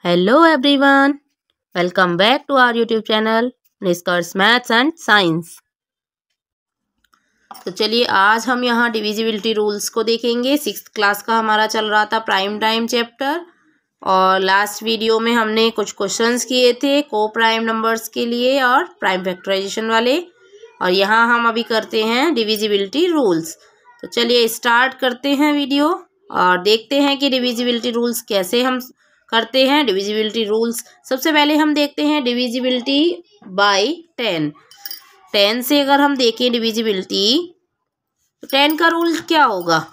Hello everyone, welcome back to our YouTube channel Nishkarsh maths and science. तो चलिए आज हम यहाँ डिविजिबिलिटी रूल्स को देखेंगे। 6th क्लास का हमारा चल रहा था प्राइम टाइम चैप्टर, और लास्ट वीडियो में हमने कुछ क्वेश्चंस किए थे को प्राइम नंबर्स के लिए और प्राइम फैक्टराइजेशन वाले, और यहाँ हम अभी करते हैं डिविजिबिलिटी रूल्स। तो चलिए स्टार्ट करते हैं वीडियो और देखते हैं कि डिविजिबिलिटी रूल्स कैसे हम करते हैं। डिविजिबिलिटी रूल्स सबसे पहले हम देखते हैं डिविजिबिलिटी बाय 10। 10 से अगर हम देखें डिविजिबिलिटी, तो 10 का रूल क्या होगा?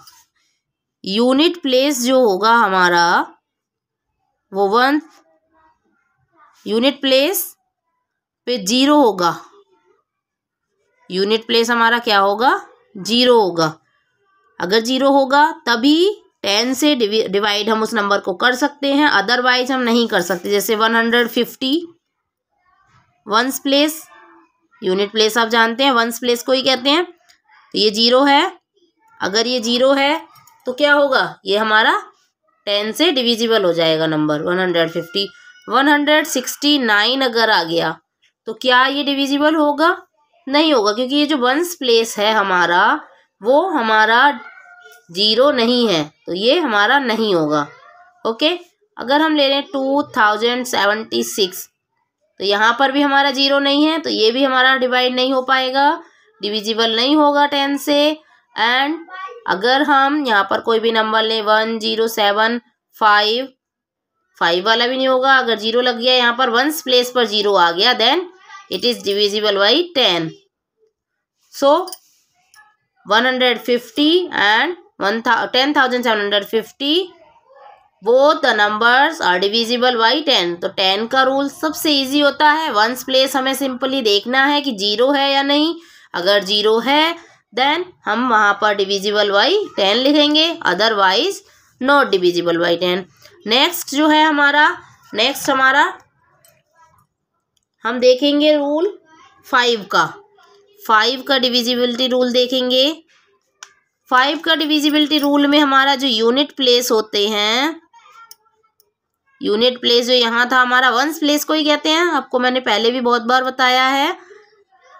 यूनिट प्लेस जो होगा हमारा वो 1 यूनिट प्लेस पे 0 होगा। यूनिट प्लेस हमारा क्या होगा? 0 होगा। अगर 0 होगा तभी 10 से डिवाइड हम उस नंबर को कर सकते हैं, अदरवाइज हम नहीं कर सकते। जैसे 150 वंस प्लेस, यूनिट प्लेस आप जानते हैं वंस प्लेस को ही कहते हैं। तो ये 0 है। अगर ये 0 है तो क्या होगा? ये हमारा 10 से डिविजिबल हो जाएगा नंबर 150। 169 अगर आ गया तो क्या ये डिविजिबल होगा? नहीं होगा, क्योंकि ये जो वंस प्लेस है हमारा वो हमारा 0 नहीं है, तो ये हमारा नहीं होगा। ओके, अगर हम ले लें 2076, तो यहाँ पर भी हमारा 0 नहीं है, तो ये भी हमारा डिवाइड नहीं हो पाएगा, डिविजिबल नहीं होगा 10 से। एंड अगर हम यहाँ पर कोई भी नंबर लें 1075, 5 वाला भी नहीं होगा। अगर 0 लग गया यहाँ पर, वंस प्लेस पर 0 आ गया, then it is divisible by 10। So 150 and 10,750 both the numbers are divisible by 10। तो 10 का रूल सबसे इजी होता है। वंस प्लेस हमें सिंपली देखना है कि 0 है या नहीं। अगर 0 है देन हम वहाँ पर डिविजिबल बाई 10 लिखेंगे, otherwise not divisible by 10। Next जो है हमारा हम देखेंगे रूल 5 का। 5 का डिविजिबिलिटी रूल देखेंगे। 5 का डिविजिबिलिटी रूल में हमारा जो यूनिट प्लेस होते हैं, यूनिट प्लेस जो यहाँ था हमारा वंस प्लेस को ही कहते हैं। आपको मैंने पहले भी बहुत बार बताया है।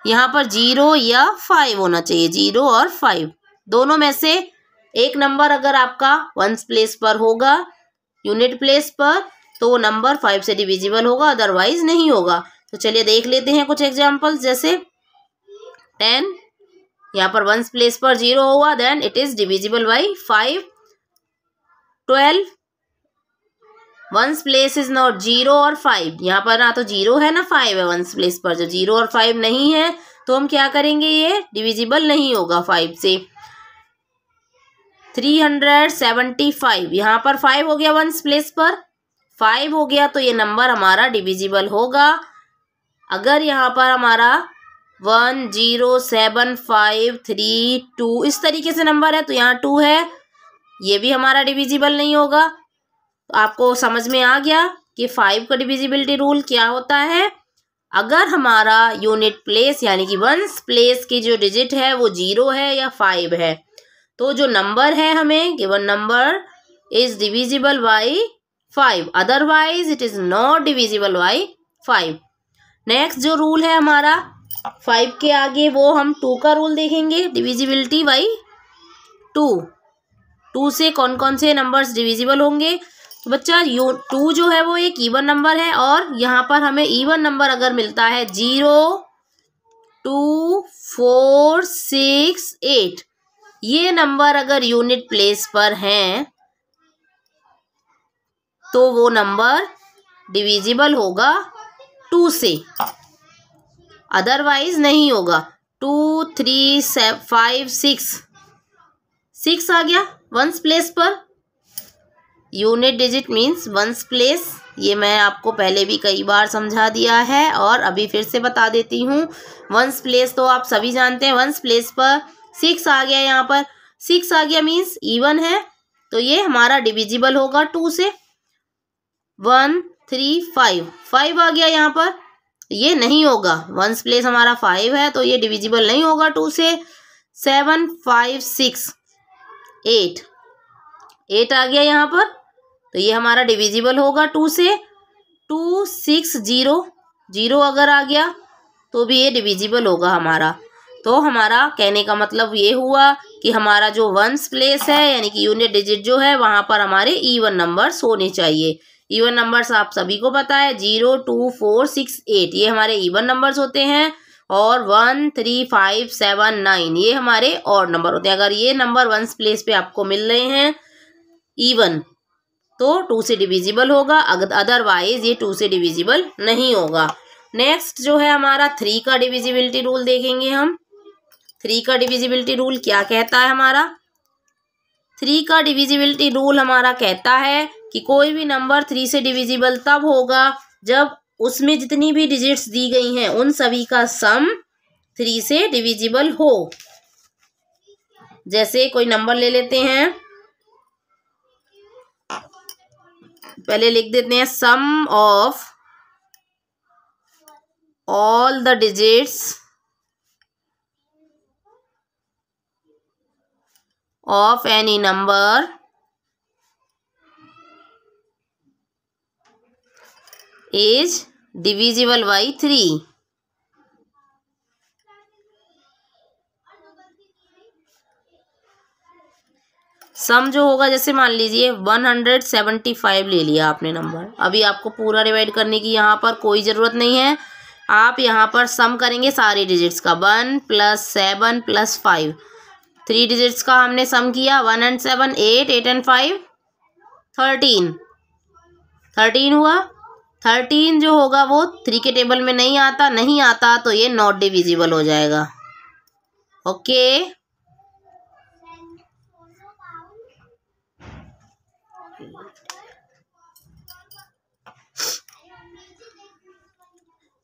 यहाँ पर 0 या 5 होना चाहिए, 0 और 5 दोनों में से एक नंबर अगर आपका वंस प्लेस पर होगा यूनिट प्लेस पर, तो वो नंबर 5 से डिविजिबल होगा, अदरवाइज नहीं होगा। तो चलिए देख लेते हैं कुछ एग्जाम्पल्स। जैसे 10 यहाँ पर वंस प्लेस पर 0 हुआ, then it is divisible by 5। 12 ones place is not 0 और 5, यहाँ पर ना तो 0 है ना 5 है वंस प्लेस पर। जब 0 और 5 नहीं है तो हम क्या करेंगे? ये डिविजिबल नहीं होगा 5 से। 375 यहाँ पर 5 हो गया वंस प्लेस पर, 5 हो गया तो ये नंबर हमारा डिविजिबल होगा। अगर यहाँ पर हमारा 10753 इस तरीके से नंबर है, तो यहाँ 2 है, ये भी हमारा डिविजिबल नहीं होगा। तो आपको समझ में आ गया कि 5 का डिविजिबिलिटी रूल क्या होता है। अगर हमारा यूनिट प्लेस यानी कि वंस प्लेस की जो डिजिट है वो 0 है या 5 है, तो जो नंबर है हमें given number is divisible by 5, otherwise it is not divisible by 5। Next जो रूल है हमारा 5 के आगे, वो हम 2 का रूल देखेंगे। डिविजिबिलिटी बाई 2 से कौन कौन से नंबर्स डिविजिबल होंगे? तो बच्चा 2 जो है वो एक इवन नंबर है, और यहाँ पर हमें इवन नंबर अगर मिलता है 0, 2, 4, 6, 8, ये नंबर अगर यूनिट प्लेस पर हैं तो वो नंबर डिविजिबल होगा 2 से, अदरवाइज नहीं होगा। 2, 3, 5, 6 आ गया वंस प्लेस पर। Unit digit means ones place, ये मैं आपको पहले भी कई बार समझा दिया है और अभी फिर से बता देती हूँ। वंस प्लेस तो आप सभी जानते हैं। वंस प्लेस पर 6 आ गया, यहाँ पर 6 आ गया मीन्स इवन है, तो ये हमारा डिविजिबल होगा 2 से। 1, 3, 5 आ गया यहाँ पर, ये नहीं होगा। वंस प्लेस हमारा 5 है तो ये डिविजिबल नहीं होगा 2 से। 7, 5, 6, 8 आ गया यहाँ पर, तो ये हमारा डिविजिबल होगा 2 से। 2600 अगर आ गया तो भी ये डिविजिबल होगा हमारा। तो हमारा कहने का मतलब ये हुआ कि हमारा जो वंस प्लेस है यानी कि यूनिट डिजिट जो है वहाँ पर हमारे इवन नंबर्स होने चाहिए। इवन नंबर्स आप सभी को पता है 0, 2, 4, 6, 8 ये हमारे इवन नंबर्स होते हैं और 1, 3, 5, 7, 9 ये हमारे ऑड नंबर होते हैं। अगर ये नंबर वंस प्लेस पे आपको मिल रहे हैं इवन तो 2 से डिविजिबल होगा, अदरवाइज ये 2 से डिविजिबल नहीं होगा। नेक्स्ट जो है हमारा 3 का डिविजिबिलिटी रूल देखेंगे हम। 3 का डिविजिबिलिटी रूल क्या कहता है हमारा? 3 का डिविजिबिलिटी रूल हमारा कहता है कि कोई भी नंबर 3 से डिविजिबल तब होगा जब उसमें जितनी भी डिजिट्स दी गई हैं उन सभी का सम 3 से डिविजिबल हो। जैसे कोई नंबर ले लेते हैं, पहले लिख देते हैं sum of all the digits of any number is divisible by 3। Sum जो होगा जैसे मान लीजिए 175 ले लिया आपने नंबर, अभी आपको पूरा डिवाइड करने की यहाँ पर कोई ज़रूरत नहीं है। आप यहाँ पर सम करेंगे सारे डिजिट्स का 1 + 7 + 5 3 डिजिट्स का हमने सम किया 1 and 7 8, 8 and 5 13 हुआ। 13 जो होगा वो 3 के टेबल में नहीं आता तो ये नॉट डिविजिबल हो जाएगा। ओके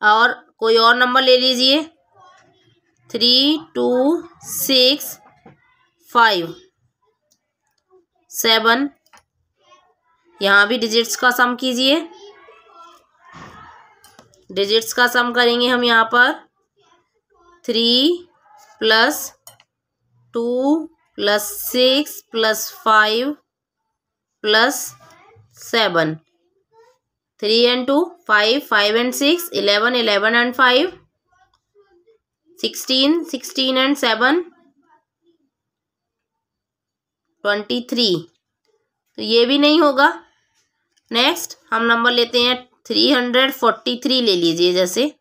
और कोई और नंबर ले लीजिए 3, 2, 6, 5, 7 यहाँ भी डिजिट्स का सम कीजिए। डिजिट्स का सम करेंगे हम यहाँ पर 3 + 2 + 6 + 5 + 7 3 and 2 5, 5 and 6 11, 11 and 5 16, 16 and 7 23 तो ये भी नहीं होगा। नेक्स्ट हम नंबर लेते हैं 343 ले लीजिए। जैसे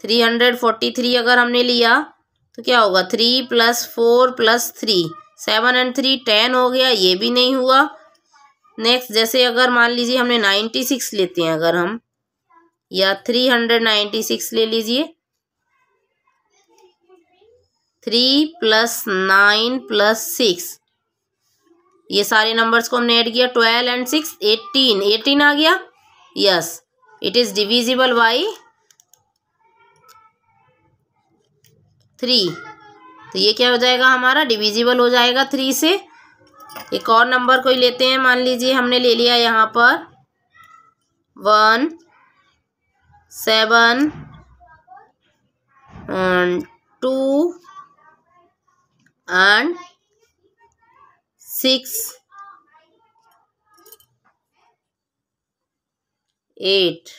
343 अगर हमने लिया तो क्या होगा 3 + 4 + 3 7 and 3 10 हो गया, ये भी नहीं हुआ। नेक्स्ट जैसे अगर मान लीजिए हमने 96 लेते हैं अगर हम, या 396 ले लीजिए 3 + 9 + 6 ये सारे नंबर्स को हमने ऐड किया 12 and 6 18 18 आ गया। Yes it is divisible by 3 तो ये क्या हो जाएगा हमारा डिविजिबल हो जाएगा 3 से। एक और नंबर कोई लेते हैं, मान लीजिए हमने ले लिया यहाँ पर 1 7 2 and 6 8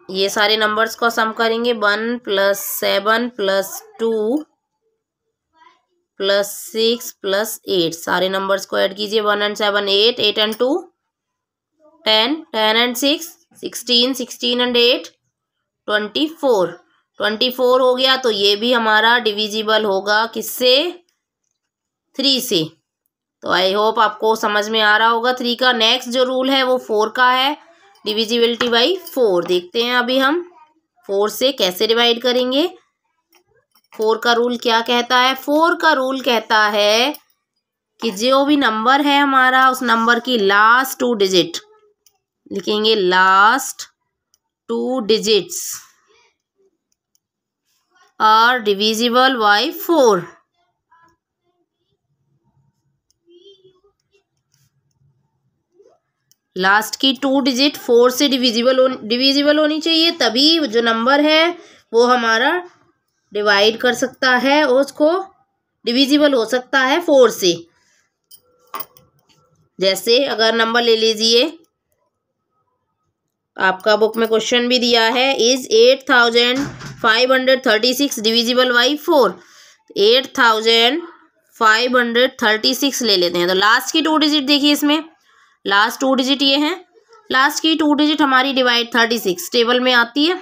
ये सारे नंबर्स को सम करेंगे 1 + 7 + 2 + 6 + 8 सारे नंबर्स को ऐड कीजिए 1 and 7 8, 8 and 2 10, 10 and 6 16, 16 and 8 24 हो गया। तो ये भी हमारा डिविजिबल होगा किससे 3 से। तो आई होप आपको समझ में आ रहा होगा 3 का। नेक्स्ट जो रूल है वो 4 का है, डिविजिबिलिटी बाई 4। देखते हैं अभी हम 4 से कैसे डिवाइड करेंगे। 4 का रूल क्या कहता है? 4 का रूल कहता है कि जो भी नंबर है हमारा उस नंबर की लास्ट 2 डिजिट लिखेंगे, last 2 digits are divisible by 4। Last की 2 डिजिट 4 से डिविजिबल होनी चाहिए, तभी जो नंबर है वो हमारा डिवाइड कर सकता है उसको डिविजिबल हो सकता है 4 से। जैसे अगर नंबर ले लीजिए, आपका बुक में क्वेश्चन भी दिया है, इज 8536 डिविजिबल बाई 4। 8536 ले लेते हैं। तो लास्ट की 2 डिजिट देखिए, इसमें लास्ट 2 डिजिट ये हैं। लास्ट की 2 डिजिट हमारी डिवाइड 36 टेबल में आती है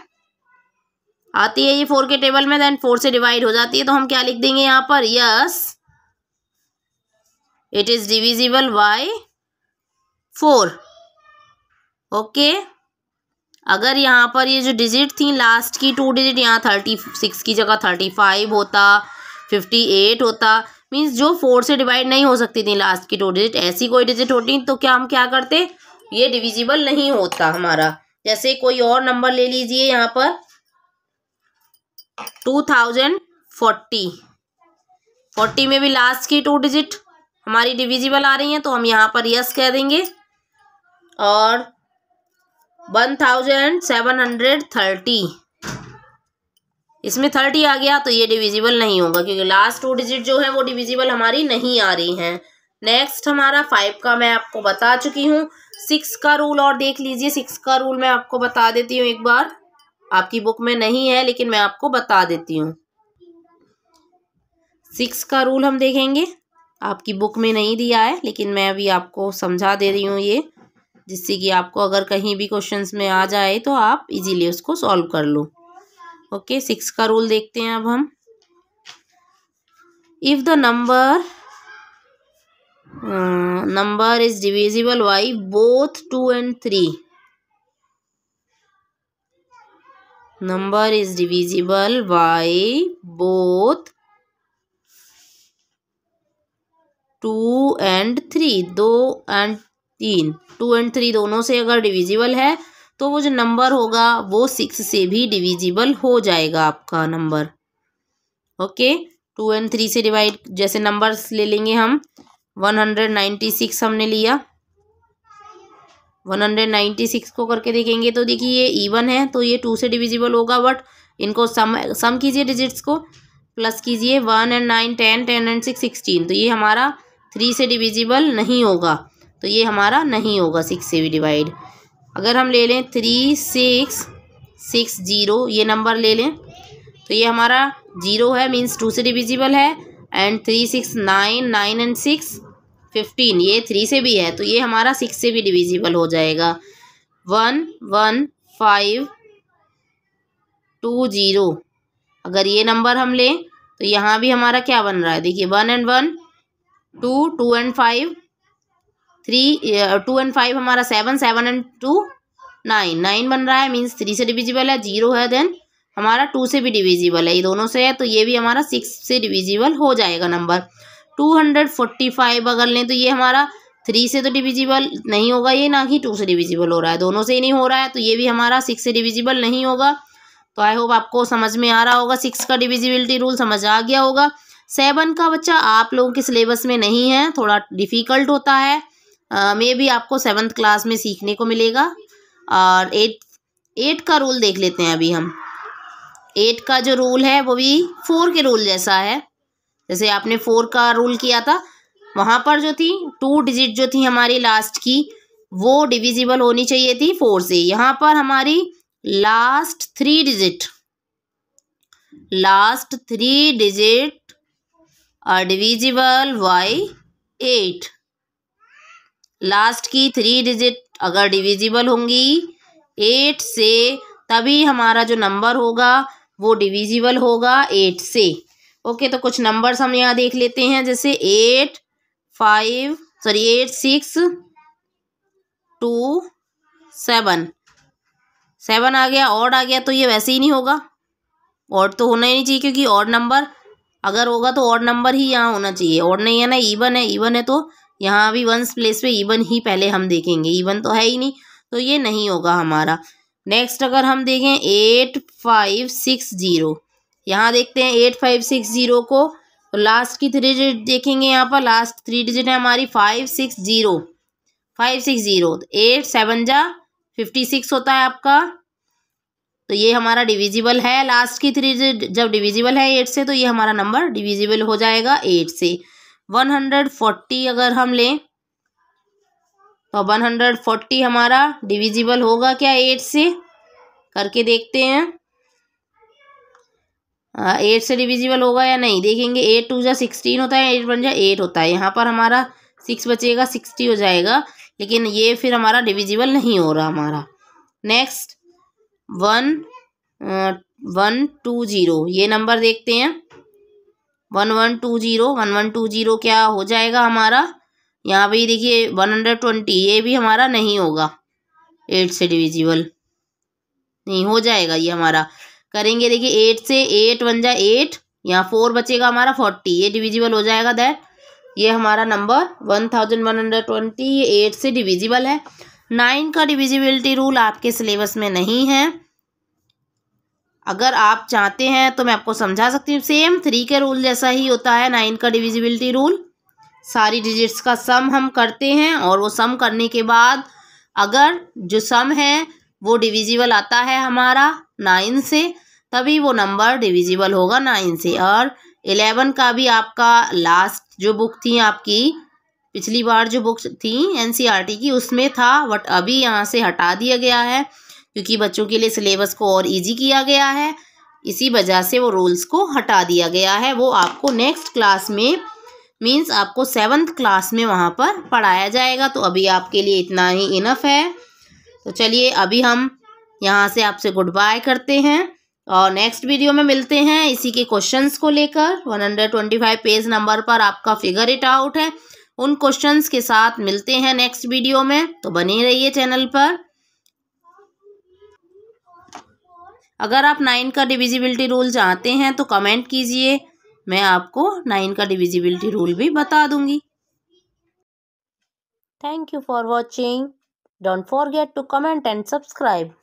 ये 4 के टेबल में, देन 4 से डिवाइड हो जाती है। तो हम क्या लिख देंगे यहाँ पर, yes it is divisible by 4। Okay, अगर यहाँ पर ये जो डिजिट थी लास्ट की 2 डिजिट, यहाँ 36 की जगह 35 होता, 58 होता, मीन्स जो 4 से डिवाइड नहीं हो सकती थी लास्ट की 2 डिजिट, ऐसी कोई डिजिट होती तो क्या हम क्या करते, ये डिविजिबल नहीं होता हमारा। जैसे कोई और नंबर ले लीजिए, यहाँ पर 2040 में भी लास्ट की 2 डिजिट हमारी डिविजिबल आ रही हैं, तो हम यहाँ पर यस कह देंगे। और 1730, इसमें 30 आ गया तो ये डिविजिबल नहीं होगा, क्योंकि लास्ट 2 डिजिट जो है वो डिविजिबल हमारी नहीं आ रही हैं। नेक्स्ट हमारा 5 का मैं आपको बता चुकी हूँ। 6 का रूल और देख लीजिए। 6 का रूल मैं आपको बता देती हूँ एक बार, आपकी बुक में नहीं है लेकिन मैं आपको बता देती हूँ। 6 का रूल हम देखेंगे, आपकी बुक में नहीं दिया है लेकिन मैं अभी आपको समझा दे रही हूँ ये, जिससे कि आपको अगर कहीं भी क्वेश्चंस में आ जाए तो आप इजीली उसको सॉल्व कर लो। ओके, 6 का रूल देखते हैं अब हम। If the number is divisible by both 2 and 3, number is divisible by both 2 and 3, 2 and 3, 2 and 3 दोनों से अगर डिविजिबल है तो वो जो नंबर होगा वो 6 से भी डिविजिबल हो जाएगा आपका नंबर। ओके, 2 and 3 से डिवाइड, जैसे नंबर्स ले लेंगे हम, 196 हमने लिया, 196 को करके देखेंगे तो देखिए ये इवन है तो ये 2 से डिविजिबल होगा, बट इनको सम कीजिए डिजिट्स को, प्लस कीजिए, 1 and 9 10, 10 and 6 16, तो ये हमारा 3 से डिविजिबल नहीं होगा, तो ये हमारा नहीं होगा 6 से भी डिवाइड। अगर हम ले लें 3660, ये नंबर ले लें तो ये हमारा 0 है, मीन्स 2 से डिविजिबल है, एंड 3 6 9, 9 and 6 15, ये 3 से भी है तो ये हमारा 6 से भी डिविजिबल हो जाएगा। 11520, अगर ये नंबर हम लें तो यहाँ भी हमारा क्या बन रहा है, देखिए 1 and 1 2, 2 and 5 3, 2 and 5 हमारा 7, 7 and 2 9, 9 बन रहा है, मीन्स 3 से डिविजिबल है, 0 है, देन हमारा 2 से भी डिविजिबल है, ये दोनों से है तो ये भी हमारा 6 से डिविजिबल हो जाएगा नंबर। 245 अगर लें तो ये हमारा 3 से तो डिविजिबल नहीं होगा ये, ना ही 2 से डिविजिबल हो रहा है, दोनों से ही नहीं हो रहा है तो ये भी हमारा 6 से डिविजिबल नहीं होगा। तो आई होप आपको समझ में आ रहा होगा, 6 का डिविजिबिलिटी रूल समझ आ गया होगा। 7 का बच्चा आप लोगों के सिलेबस में नहीं है, थोड़ा डिफ़िकल्ट होता है, मे भी आपको 7th क्लास में सीखने को मिलेगा। और 8 का रूल देख लेते हैं अभी हम। 8 का जो रूल है वो भी 4 के रूल जैसा है, जैसे आपने 4 का रूल किया था, वहाँ पर जो थी 2 डिजिट जो थी हमारी लास्ट की वो डिविजिबल होनी चाहिए थी 4 से। यहाँ पर हमारी last 3 digit are divisible by 8। Last की 3 डिजिट अगर डिविजिबल होंगी 8 से, तभी हमारा जो नंबर होगा वो डिविजिबल होगा 8 से। ओके, तो कुछ नंबर्स हम यहाँ देख लेते हैं, जैसे 8 6 2 7, 7 आ गया, ऑड आ गया तो ये वैसे ही नहीं होगा, ऑड तो होना ही नहीं चाहिए, क्योंकि ऑड नंबर अगर होगा तो ऑड नंबर ही यहाँ होना चाहिए, ऑड नहीं है ना, ईवन है, ईवन है तो यहाँ भी 1s प्लेस पे ईवन ही पहले हम देखेंगे, ईवन तो है ही नहीं तो ये नहीं होगा हमारा। नेक्स्ट अगर हम देखें 8560, यहाँ देखते हैं 8560 को, तो लास्ट की 3 डिजिट देखेंगे, यहाँ पर लास्ट 3 डिजिट है हमारी 560, 8 7 जा 56 होता है आपका, तो ये हमारा डिविजिबल है, लास्ट की 3 जब डिविजिबल है 8 से तो ये हमारा नंबर डिविजिबल हो जाएगा 8 से। 140 अगर हम लें तो 140 हमारा डिविजिबल होगा क्या 8 से, करके देखते हैं। 8 से डिविजिबल होगा या नहीं देखेंगे। 8 2 जा 16 होता है, 8 1 जा 8 होता है। यहाँ पर हमारा 6 बचेगा, 60 हो जाएगा, लेकिन ये फिर हमारा डिविजिबल नहीं हो रहा हमारा। नेक्स्ट 1120 ये नंबर देखते हैं। 1120 क्या हो जाएगा हमारा, यहाँ पे देखिए 120 ये भी हमारा नहीं होगा 8 से डिविजिबल, नहीं हो जाएगा ये हमारा। करेंगे देखिए 8 से 8 1 जा 8, यहाँ 4 बचेगा हमारा 40, ये डिविजिबल हो जाएगा। दैट ये हमारा नंबर 1120 ये 8 से डिविजिबल है। 9 का डिविजिबिलिटी रूल आपके सिलेबस में नहीं है। अगर आप चाहते हैं तो मैं आपको समझा सकती हूँ। सेम 3 के रूल जैसा ही होता है 9 का डिविजिबिलिटी रूल। सारी डिजिट्स का सम हम करते हैं और वो सम करने के बाद अगर जो सम है वो डिविजिबल आता है हमारा 9 से, तभी वो नंबर डिविजिबल होगा 9 से। और 11 का भी आपका लास्ट जो बुक थी आपकी, पिछली बार जो बुक थी एनसीईआरटी की उसमें था, बट अभी यहाँ से हटा दिया गया है क्योंकि बच्चों के लिए सिलेबस को और इजी किया गया है। इसी वजह से वो रूल्स को हटा दिया गया है। वो आपको नेक्स्ट क्लास में मीन्स आपको 7th क्लास में वहाँ पर पढ़ाया जाएगा। तो अभी आपके लिए इतना ही इनफ है। तो चलिए अभी हम यहाँ से आपसे गुड बाय करते हैं और नेक्स्ट वीडियो में मिलते हैं इसी के क्वेश्चंस को लेकर। 125 पेज नंबर पर आपका फिगर इट आउट है, उन क्वेश्चंस के साथ मिलते हैं नेक्स्ट वीडियो में। तो बने रहिए चैनल पर। अगर आप 9 का डिविजिबिलिटी रूल चाहते हैं तो कमेंट कीजिए, मैं आपको 9 का डिविजिबिलिटी रूल भी बता दूंगी। Thank you for watching. Don't forget to comment and subscribe.